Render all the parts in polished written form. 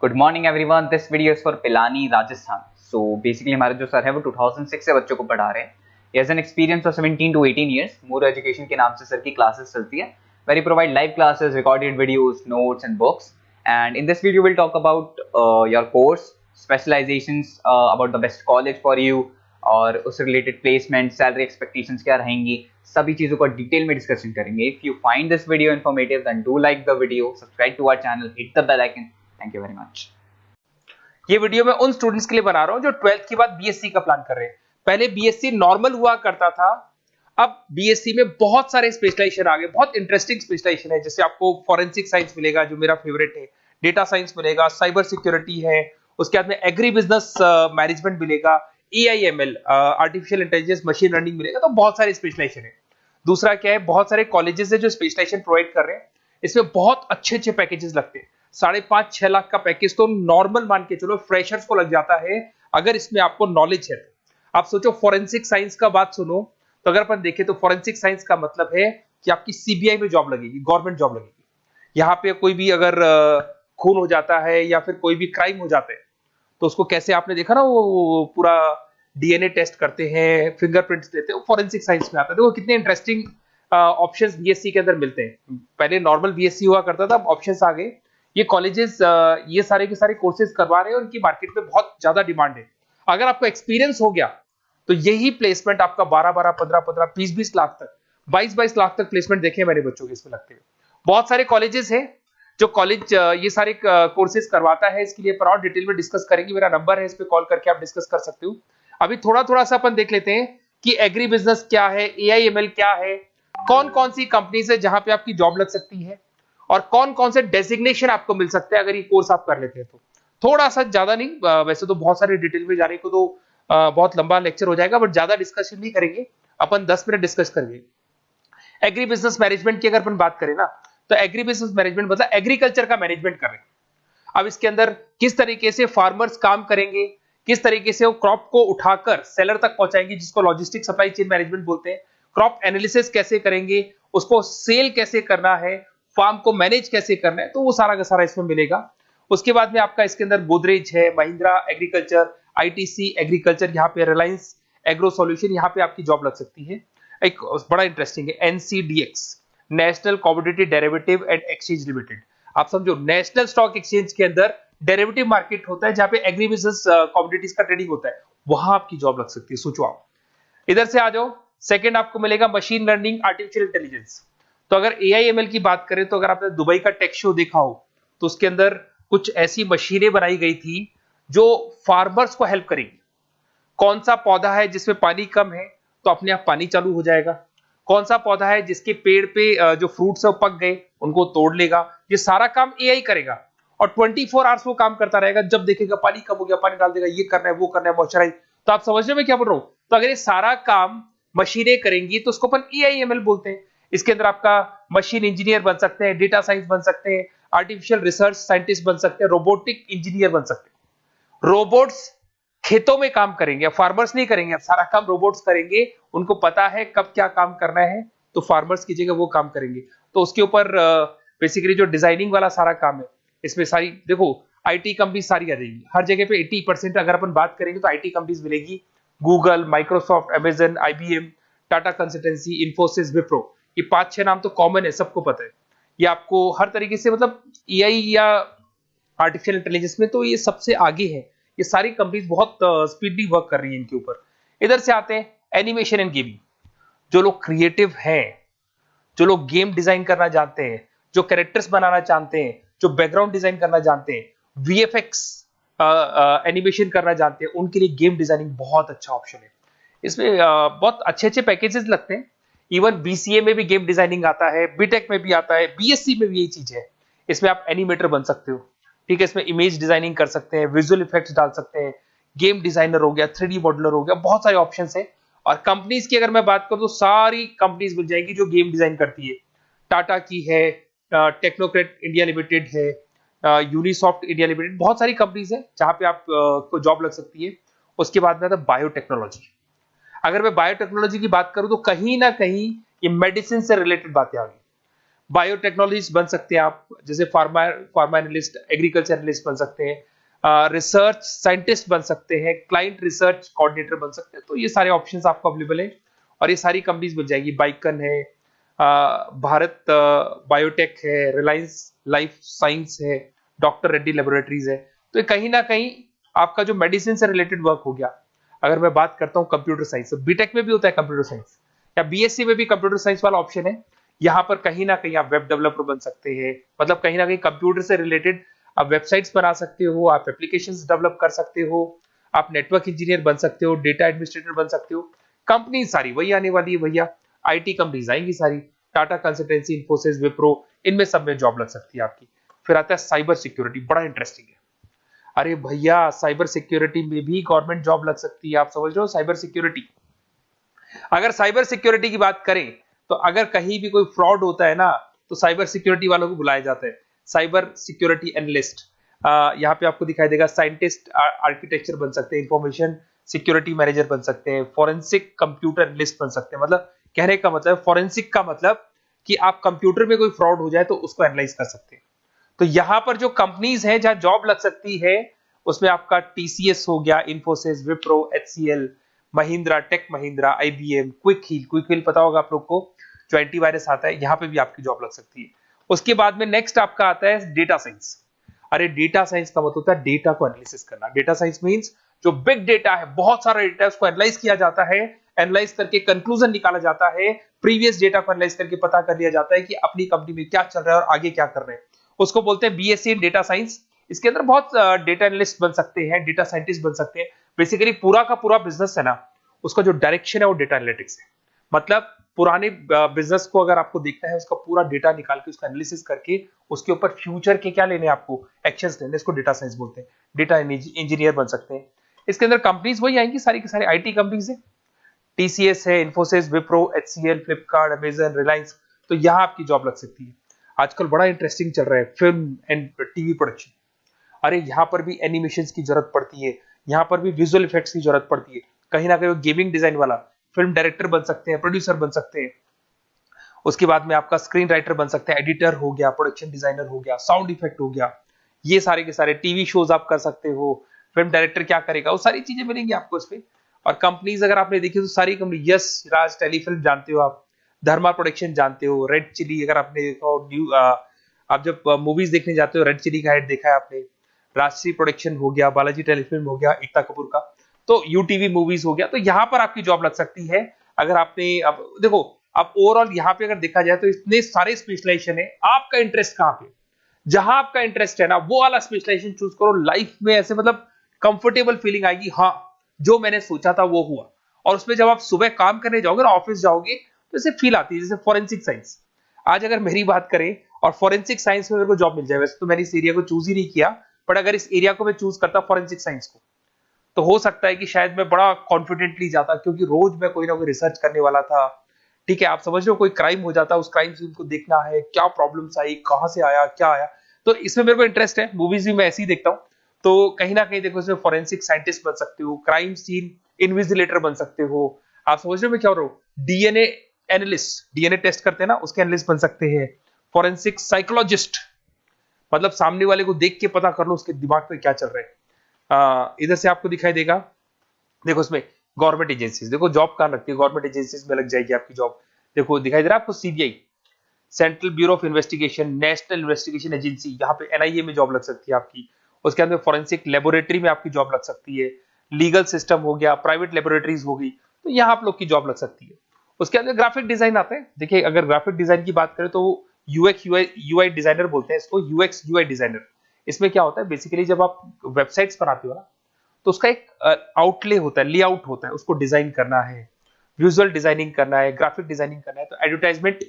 Good morning everyone. This video is for Pilani Rajasthan. So basically हमारे जो sir है वो 2006 से बच्चों को पढ़ा रहे हैं। He has an experience of 17 to 18 years। More education के नाम से सर की क्लासेस चलती है, very provide live classes, recorded videos, notes and books. And in this video will talk about your course, specialisations, about the best college for you, और उससे related placement, salary expectations क्या रहेंगी, सभी चीजों का डिटेल में डिस्कशन करेंगे। If you find this video informative then do like the video, subscribe to our channel, hit the bell icon. Thank you very much. ये वीडियो मैं उन स्टूडेंट्स के लिए बना रहा हूं जो 12th के बाद बीएससी का प्लान कर रहे हैं। पहले बीएससी नॉर्मल हुआ करता था, अब बीएससी में बहुत सारे स्पेशलाइजेशन आ गए, बहुत इंटरेस्टिंग स्पेशलाइजेशन है। जैसे आपको फॉरेंसिक साइंस मिलेगा जो मेरा फेवरेट है, डेटा साइंस मिलेगा, साइबर सिक्योरिटी है, उसके बाद में एग्री बिजनेस मैनेजमेंट मिलेगा, AIML artificial intelligence, machine learning मिलेगा। तो बहुत सारे स्पेशलाइजेशन है। दूसरा क्या है, बहुत सारे कॉलेजेस है जो स्पेशलाइजेशन प्रोवाइड कर रहे हैं। इसमें बहुत अच्छे अच्छे पैकेजेस लगते हैं। 5.5-6 लाख का पैकेज तो नॉर्मल मान के चलो फ्रेशर्स को लग जाता है, अगर इसमें आपको नॉलेज है तो। आप सोचो फॉरेंसिक साइंस का बात सुनो, तो अगर अपन देखें तो फॉरेंसिक साइंस का मतलब है कि आपकी सीबीआई में जॉब लगेगी, गवर्नमेंट जॉब लगेगी। यहाँ पे कोई भी अगर खून हो जाता है या फिर कोई भी क्राइम हो जाता है तो उसको कैसे, आपने देखा ना वो पूरा डीएनए टेस्ट करते हैं, फिंगरप्रिंट्स लेते हैं, वो फॉरेंसिक साइंस में आता है। देखो कितने इंटरेस्टिंग ऑप्शंस बीएससी के अंदर मिलते हैं। पहले नॉर्मल बीएससी हुआ करता था, अब ऑप्शंस आ गए। ये कॉलेजेस ये सारे के सारे कोर्सेज करवा रहे हैं और उनकी मार्केट में बहुत ज्यादा डिमांड है। अगर आपको एक्सपीरियंस हो गया तो यही प्लेसमेंट आपका 12-12, 15-15, 20-20 लाख तक, 22-22 लाख तक प्लेसमेंट देखे मैंने बच्चों के इसमें लगते हुए। बहुत सारे कॉलेजेस हैं जो कॉलेज ये सारे कोर्सेज करवाता है। इसके लिए पर और डिटेल में डिस्कस करेंगे। मेरा नंबर है, इस पे कॉल करके आप डिस्कस कर सकते हो। अभी थोड़ा थोड़ा सा अपन देख लेते हैं कि एग्री बिजनेस क्या है, एआईएमएल क्या है, कौन कौन सी कंपनीज है जहां पे आपकी जॉब लग सकती है, और कौन कौन से डेजिग्नेशन आपको मिल सकते हैं अगर ये कोर्स आप कर लेते हैं तो। थोड़ा सा, ज्यादा नहीं, वैसे तो बहुत सारे डिटेल में जाने को तो बहुत लंबा लेक्चर हो जाएगा, बट ज्यादा डिस्कशन नहीं करेंगे अपन, 10 मिनट डिस्कस करेंगे। एग्री बिजनेस मैनेजमेंट की अगर अपन बात करें ना, तो एग्री बिजनेस मैनेजमेंट मतलब एग्रीकल्चर का मैनेजमेंट कर रहे हैं। अब इसके अंदर किस तरीके से फार्मर्स काम करेंगे, किस तरीके से वो क्रॉप को उठाकर सेलर तक पहुंचाएंगे, जिसको लॉजिस्टिक सप्लाई चेन मैनेजमेंट बोलते हैं। क्रॉप एनालिसिस कैसे करेंगे, उसको सेल कैसे करना है, फार्म को मैनेज कैसे करना है, तो वो सारा का सारा इसमें मिलेगा। उसके बाद में आपका इसके अंदर गोदरेज है, महिंद्रा एग्रीकल्चर, आईटीसी एग्रीकल्चर, यहाँ पे रिलायंस एग्रो सॉल्यूशन, यहाँ पे आपकी जॉब लग सकती है। एक बड़ा इंटरेस्टिंग है NCDEX, national commodity derivative and exchange limited. आप समझो, नेशनल स्टॉक एक्सचेंज के अंदर डेरिवेटिव मार्केट होता है जहां पे एग्री बिजनेस कमोडिटीज का ट्रेडिंग होता है, वहां आपकी जॉब लग सकती है। सोचो आप इधर से आ जाओ। सेकंड आपको मिलेगा मशीन लर्निंग, आर्टिफिशियल इंटेलिजेंस। तो अगर एआईएमएल की बात करें तो अगर आपने दुबई का टेक शो देखा हो तो उसके अंदर कुछ ऐसी मशीनें बनाई गई थी जो फार्मर्स को हेल्प करेगी। कौन सा पौधा है जिसमें पानी कम है तो अपने आप पानी चालू हो जाएगा, कौन सा पौधा है जिसके पेड़ पे जो फ्रूट्स है वो पक गए उनको तोड़ लेगा, ये सारा काम एआई करेगा। और 24 आवर्स वो काम करता रहेगा, जब देखेगा पानी कम हो गया पानी डाल देगा, ये करना है वो करना है, मॉइस्चराइज। तो आप समझ रहे मैं क्या बोल रहा हूं। तो अगर ये सारा काम मशीनें करेंगी तो उसको अपन एआईएमएल बोलते हैं। इसके अंदर आपका मशीन इंजीनियर बन सकते हैं, डेटा साइंस बन सकते हैं, आर्टिफिशियल रिसर्च साइंटिस्ट बन सकते हैं, रोबोटिक इंजीनियर बन सकते हैं। रोबोट्स खेतों में काम करेंगे, फार्मर्स नहीं करेंगे, अब सारा काम रोबोट्स करेंगे। उनको पता है कब क्या काम करना है, तो फार्मर्स की जगह वो काम करेंगे। तो उसके ऊपर बेसिकली जो डिजाइनिंग वाला सारा काम है, इसमें सारी देखो आईटी कंपनी सारी आ जाएगी। हर जगह पे 80% अगर अपन बात करेंगे तो आईटी कंपनीज मिलेगी। Google, Microsoft, Amazon, IBM, Tata consultancy, Infosys, Wipro, ये 5-6 नाम तो कॉमन है, सबको पता है। ये आपको हर तरीके से, मतलब एआई या आर्टिफिशियल इंटेलिजेंस में तो ये सबसे आगे है। ये सारी कंपनीज बहुत स्पीडली वर्क कर रही है इनके ऊपर। इधर से आते हैं एनिमेशन एंड गेमिंग। जो लोग क्रिएटिव हैं, जो लोग गेम डिजाइन करना जानते हैं, जो कैरेक्टर्स बनाना जानते हैं, जो बैकग्राउंड डिजाइन करना जानते हैं, वीएफएक्स एनिमेशन करना जानते हैं, उनके लिए गेम डिजाइनिंग बहुत अच्छा ऑप्शन है। इसमें बहुत अच्छे अच्छे पैकेजेस लगते हैं। इवन बीसीए में भी गेम डिजाइनिंग आता है, बीटेक में भी आता है, बीएससी में भी यही चीज है। इसमें आप एनिमेटर बन सकते हो, ठीक है। इसमें इमेज डिजाइनिंग कर सकते हैं, विजुअल इफेक्ट्स डाल सकते हैं, गेम डिजाइनर हो गया, 3D मॉडलर हो गया, बहुत सारे ऑप्शंस हैं। और कंपनीज की अगर मैं बात करूं तो सारी कंपनीज मिल जाएंगी जो गेम डिजाइन करती है। टाटा की है, टेक्नोक्रेट इंडिया लिमिटेड है, यूनिसॉफ्ट इंडिया लिमिटेड, बहुत सारी कंपनीज है जहां पे आप को जॉब लग सकती है। उसके बाद में आता है बायोटेक्नोलॉजी। अगर मैं बायोटेक्नोलॉजी की बात करूं तो कहीं ना कहीं ये मेडिसिन से रिलेटेड बातें आ गई। बायोटेक्नोलॉजिस्ट बन सकते हैं आप, जैसे फार्मा एनालिस्ट, एग्रीकल्चर एनालिस्ट बन सकते हैं, रिसर्च साइंटिस्ट बन सकते हैं, क्लाइंट रिसर्च कोऑर्डिनेटर बन सकते हैं। तो ये सारे ऑप्शंस आपको अवेलेबल है और ये सारी कंपनीज मिल जाएगी। बाइकन है, भारत बायोटेक है, रिलायंस लाइफ साइंस है, डॉक्टर रेड्डी लेबोरेटरीज है। तो कहीं ना कहीं आपका जो मेडिसिन से रिलेटेड वर्क हो गया। अगर मैं बात करता हूँ कंप्यूटर साइंस, बीटेक में भी होता है कंप्यूटर साइंस, या बीएससी में भी कंप्यूटर साइंस वाला ऑप्शन है। यहाँ पर कहीं ना कहीं आप वेब डेवलपर बन सकते हैं, मतलब कहीं ना कहीं कंप्यूटर से रिलेटेड आप वेबसाइट्स बना सकते हो, आप एप्लीकेशंस डेवलप कर सकते हो, आप नेटवर्क इंजीनियर बन सकते हो, डेटा एडमिनिस्ट्रेटर बन सकते हो। कंपनी सारी वही आने वाली है भैया, आईटी कंपनीज आएंगी सारी, टाटा कंसल्टेंसी, इन्फोसिस, विप्रो, इनमें सब में जॉब लग सकती है आपकी। फिर आता है साइबर सिक्योरिटी, बड़ा इंटरेस्टिंग है। अरे भैया साइबर सिक्योरिटी में भी गवर्नमेंट जॉब लग सकती है। आप समझ रहे हो साइबर सिक्योरिटी, अगर साइबर सिक्योरिटी की बात करें तो अगर कहीं भी कोई फ्रॉड होता है ना, तो साइबर सिक्योरिटी वालों को बुलाया जाता है, साइबर सिक्योरिटी एनालिस्ट। यहाँ पे आपको दिखाई देगा, साइंटिस्ट आर्किटेक्चर बन सकते हैं, इंफॉर्मेशन सिक्योरिटी मैनेजर बन सकते हैं, फॉरेंसिक कंप्यूटर एनालिस्ट बन सकते हैं। मतलब कहने का मतलब, फॉरेंसिक का मतलब कि आप कंप्यूटर में कोई फ्रॉड हो जाए तो उसको एनालाइज कर सकते हैं। तो यहां पर जो कंपनीज हैं जहां जॉब लग सकती है, उसमें आपका टीसीएस हो गया, इन्फोसिस, विप्रो, एचसीएल, महिंद्रा, टेक महिंद्रा, आईबीएम, क्विक हील पता होगा आप लोग को, जो एंटीवायरस आता है, यहां पे भी आपकी जॉब लग सकती है। उसके बाद में नेक्स्ट आपका आता है डेटा साइंस। अरे डेटा साइंस का मतलब होता है डेटा को एनालिसिस करना। डेटा साइंस मींस जो बिग डेटा है, बहुत सारा डेटा है, उसको एनालाइज किया जाता है, एनालाइज करके कंक्लूजन निकाला जाता है, प्रीवियस डेटा को एनालाइज करके पता कर लिया जाता है कि अपनी कंपनी में क्या चल रहा है और आगे क्या कर रहे हैं। उसको बोलते हैं बीएससी इन डेटा साइंस। इसके अंदर बहुत डेटा एनालिस्ट बन सकते हैं, डेटा साइंटिस्ट बन सकते हैं। बेसिकली पूरा का पूरा बिजनेस है ना, उसका जो डायरेक्शन है वो डेटा एनालिटिक्स है। मतलब पुराने बिजनेस को अगर आपको देखना है, उसका पूरा डेटा निकाल के उसका एनालिसिस करके उसके ऊपर फ्यूचर के क्या लेने आपको एक्शंस लेने, इसको डेटा साइंस बोलते हैं। डेटा इंजीनियर बन सकते हैं। इसके अंदर कंपनीज वही आएंगी, सारी की सारी आईटी कंपनीज है, टीसीएस है, इन्फोसिस, विप्रो, एचसीएल, फ्लिपकार्ट, अमेजन, रिलायंस। तो यहां आपकी जॉब लग सकती है। आजकल बड़ा इंटरेस्टिंग चल रहा है फिल्म एंड टीवी प्रोडक्शन। अरे यहाँ पर भी एनिमेशन की जरूरत पड़ती है, यहाँ पर भी विजुअल इफेक्ट्स की जरूरत पड़ती है। कहीं ना कहीं गेमिंग डिजाइन वाला फिल्म डायरेक्टर बन सकते हैं, प्रोड्यूसर बन सकते हैं। उसके बाद में आपका स्क्रीन राइटर बन सकते हैं, एडिटर हो गया, प्रोडक्शन डिजाइनर हो गया, साउंड इफेक्ट हो गया, ये सारे के सारे टीवी शोज आप कर सकते हो। फिल्म डायरेक्टर क्या करेगा, वो सारी चीजें मिलेंगी आपको इसमें। और कंपनीज अगर आपने देखी तो सारी कंपनी, यस राज टेलीफिल्म जानते हो आप, धर्मा प्रोडक्शन जानते हो, रेड चिली अगर आपने देखा हो, न्यू आप जब मूवीज देखने जाते हो, रेड चिली का एड देखा है आपने, राजश्री प्रोडक्शन हो गया, बालाजी टेलीफिल्म हो गया, एकता कपूर का, तो यूटीवी मूवीज हो गया। तो यहां पर आपकी जॉब लग सकती है। अगर आपने, अब देखो, अब ओवरऑल यहाँ पे अगर देखा जाए तो इतने सारे स्पेशलाइजेशन है, आपका इंटरेस्ट कहाँ पे, जहां आपका इंटरेस्ट है ना, वो वाला स्पेशलाइजेशन चूज करो। लाइफ में ऐसे मतलब कंफर्टेबल फीलिंग आएगी, हाँ जो मैंने सोचा था वो हुआ। और उसमें जब आप सुबह काम करने जाओगे ना, ऑफिस जाओगे, तो ऐसे फील आती है जैसे फॉरेंसिक साइंस। आज अगर मेरी बात करें और फॉरेंसिक साइंस में मेरे को जॉब मिल जाए, वैसे तो मैंने इस एरिया को चूज ही नहीं किया, बट अगर इस एरिया को मैं चूज करता फॉरेंसिक साइंस को, तो हो सकता है कि शायद मैं बड़ा कॉन्फिडेंटली जाता, क्योंकि रोज मैं कोई ना कोई रिसर्च करने वाला था। ठीक है, आप समझ रहे हो, कोई क्राइम हो जाता, उस क्राइम सीन को देखना है, क्या प्रॉब्लम्स आई, कहां से आया, क्या आया। तो इसमें मेरे को इंटरेस्ट है, मूवीज भी मैं ऐसे ही देखता हूँ। तो कहीं ना कहीं देखो, इसमें फॉरेंसिक साइंटिस्ट बन सकते हो, क्राइम सीन इन्विजिलेटर बन सकते हो। आप समझ रहे हो मैं क्या हो रहा हूँ, डीएनए एनालिस्ट, डीएनए टेस्ट करते हैं ना, उसके एनालिस्ट बन सकते हैं। फॉरेंसिक साइकोलॉजिस्ट, मतलब सामने वाले को देख के पता कर लो उसके दिमाग में क्या चल रहा है। इधर से आपको दिखाई देगा, देखो इसमें गवर्नमेंट एजेंसीज, देखो जॉब कहां लगती है, गवर्नमेंट एजेंसीज में लग जाएगी आपकी जॉब। देखो दिखाई दे रहा है आपको, CBI, central bureau of investigation, national investigation agency, यहाँ पे एनआईए में जॉब लग सकती है आपकी। उसके अंदर फॉरेंसिक लेबोरेटरी में आपकी जॉब लग सकती है। लीगल सिस्टम हो गया, प्राइवेट लेबोरेटरीज हो गई, तो यहाँ आप लोग की जॉब लग सकती है। उसके अंदर ग्राफिक डिजाइन आता है। देखिए अगर ग्राफिक डिजाइन की बात करें तो यूएक्स यूआई डिजाइनर बोलते हैं इसको, यूएक्स यूआई डिजाइनर। इसमें क्या होता है, बेसिकली जब आप वेबसाइट्स बनाते हो ना, तो उसका एक आउटले होता है, लेआउट होता है, उसको डिजाइन करना है, विजुअल डिजाइनिंग करना है, ग्राफिक डिजाइनिंग करना है, तो एडवर्टाइजमेंट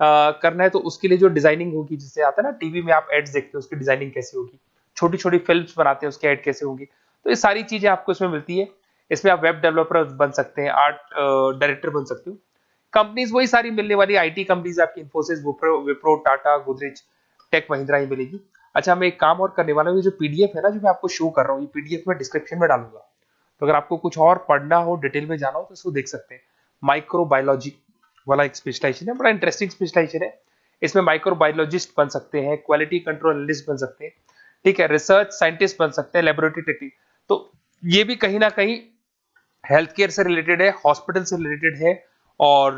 करना है, तो उसके लिए जो डिजाइनिंग होगी, जिससे आता है ना टीवी में आप एड्स देखते हो, उसकी डिजाइनिंग कैसी होगी, छोटी छोटी फिल्म्स बनाते हैं उसके एड कैसे होंगी, तो ये सारी चीजें आपको इसमें मिलती है। इसमें आप वेब डेवलपर बन सकते हैं, आर्ट डायरेक्टर बन सकते हो। कंपनीज वही सारी मिलने वाली आईटी कंपनीज आपकी, इन्फोसिस, विप्रो, टाटा, गोदरेज, टेक महिंद्रा ही मिलेगी। अच्छा, मैं एक काम और करने वाला हूँ, ये जो पीडीएफ है ना जो मैं आपको शो कर रहा हूँ, ये पीडीएफ में डिस्क्रिप्शन में डालूंगा, तो अगर आपको कुछ और पढ़ना हो, डिटेल में जाना हो, तो इसको देख सकते हैं। माइक्रोबायोलॉजी वाला एक स्पेशलाइजेशन है, बड़ा इंटरेस्टिंग स्पेशलाइजेशन है। इसमें माइक्रोबायोलॉजिस्ट बन सकते हैं, क्वालिटी कंट्रोल एनालिस्ट बन सकते हैं, ठीक है, रिसर्च साइंटिस्ट बन सकते हैं, लेबोरेटरी टेक्निक। तो ये भी कहीं ना कहीं हेल्थ केयर से रिलेटेड है, हॉस्पिटल से रिलेटेड है, और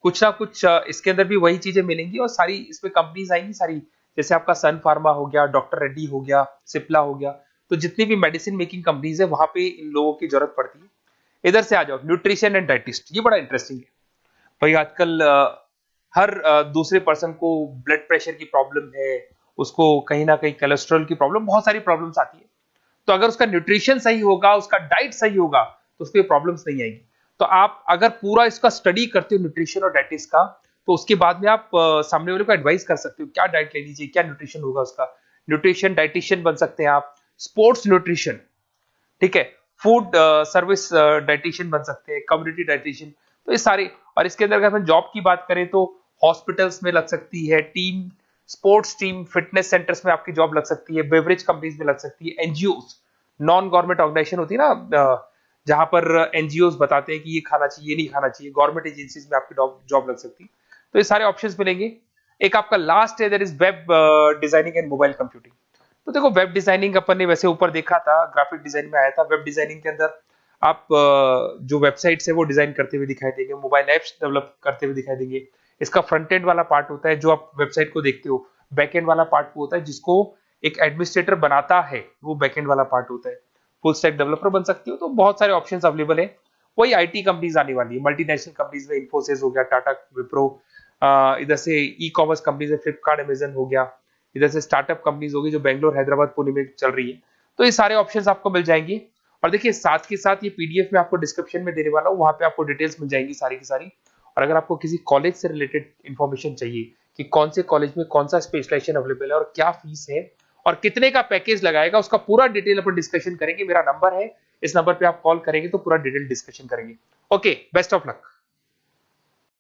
कुछ ना कुछ इसके अंदर भी वही चीजें मिलेंगी, और सारी इसमें कंपनीज आएंगी सारी, जैसे आपका सन फार्मा हो गया, डॉक्टर रेड्डी हो गया, सिप्ला हो गया। तो जितनी भी मेडिसिन मेकिंग कंपनीज है वहां पे इन लोगों की जरूरत पड़ती है। इधर से आ जाओ, न्यूट्रिशन एंड डाइटिस्ट, ये बड़ा इंटरेस्टिंग है भाई। आजकल हर दूसरे पर्सन को ब्लड प्रेशर की प्रॉब्लम है, उसको कहीं ना कहीं कोलेस्ट्रॉल की प्रॉब्लम, बहुत सारी प्रॉब्लम्स आती है। तो अगर उसका न्यूट्रिशन सही होगा, उसका डाइट सही होगा, तो उसको प्रॉब्लम्स नहीं आएगी। तो आप अगर पूरा इसका स्टडी करते हो न्यूट्रिशन और डाइटिस का, तो उसके बाद में आप सामने वाले को एडवाइस कर सकते हो क्या डाइट लेनी चाहिए, क्या न्यूट्रिशन होगा उसका। न्यूट्रिशन डाइटिशियन बन सकते हैं आप, स्पोर्ट्स न्यूट्रिशन, ठीक है, फूड सर्विस डाइटिशियन बन सकते हैं, कम्युनिटी डाइटिशियन। तो ये सारे, और इसके अंदर अगर हम जॉब की बात करें तो हॉस्पिटल्स में लग सकती है, team sports team fitness centres में आपकी जॉब लग सकती है, बेवरेज कंपनीज में लग सकती है, एनजीओस नॉन गवर्नमेंट ऑर्गेनाइजेशन होती है ना, जहां पर एनजीओस बताते हैं कि ये खाना चाहिए, ये नहीं खाना चाहिए, गवर्नमेंट एजेंसीज में आपकी जॉब लग सकती है। तो ये सारे ऑप्शंस मिलेंगे। एक आपका लास्ट है, that is web designing and mobile computing. तो देखो, वेब डिजाइनिंग अपन ने वैसे ऊपर देखा था, ग्राफिक डिजाइन में आया था। वेब डिजाइनिंग के अंदर आप जो वेबसाइट्स है वो डिजाइन करते हुए दिखाई देंगे, मोबाइल एप्स डेवलप करते हुए दिखाई देंगे। इसका फ्रंट एंड वाला पार्ट होता है जो आप वेबसाइट को देखते हो, बैक एंड वाला पार्ट वो होता है जिसको एक एडमिनिस्ट्रेटर बनाता है, वो बैक एंड वाला पार्ट होता है। फुल स्टैक डेवलपर बन सकते हो। तो बहुत सारे ऑप्शंस अवेलेबल है। वही आईटी कंपनीज आने वाली है, मल्टीनेशनल कंपनीज में इन्फोसिस हो गया, टाटा, विप्रो, इधर से ई कॉमर्स कंपनीज में फ्लिपकार्ट, अमेजन हो गया, इधर से स्टार्टअप कंपनीज होगी जो बेंगलोर, हैदराबाद, पुणे में चल रही है। तो ये सारे ऑप्शंस आपको मिल जाएंगे। और देखिए, साथ के साथ ये पीडीएफ में आपको डिस्क्रिप्शन में देने वाला हूँ, वहां पे आपको डिटेल्स मिल जाएंगी सारी की सारी। और अगर आपको किसी कॉलेज से रिलेटेड इन्फॉर्मेशन चाहिए कि कौन से कॉलेज में कौन सा स्पेशलाइजेशन अवेलेबल है और क्या फीस है और कितने का पैकेज लगाएगा, उसका पूरा डिटेल अपन डिस्कशन करेंगे। मेरा नंबर है, इस नंबर पे आप कॉल करेंगे तो पूरा डिटेल डिस्कशन करेंगे। Okay, best of luck.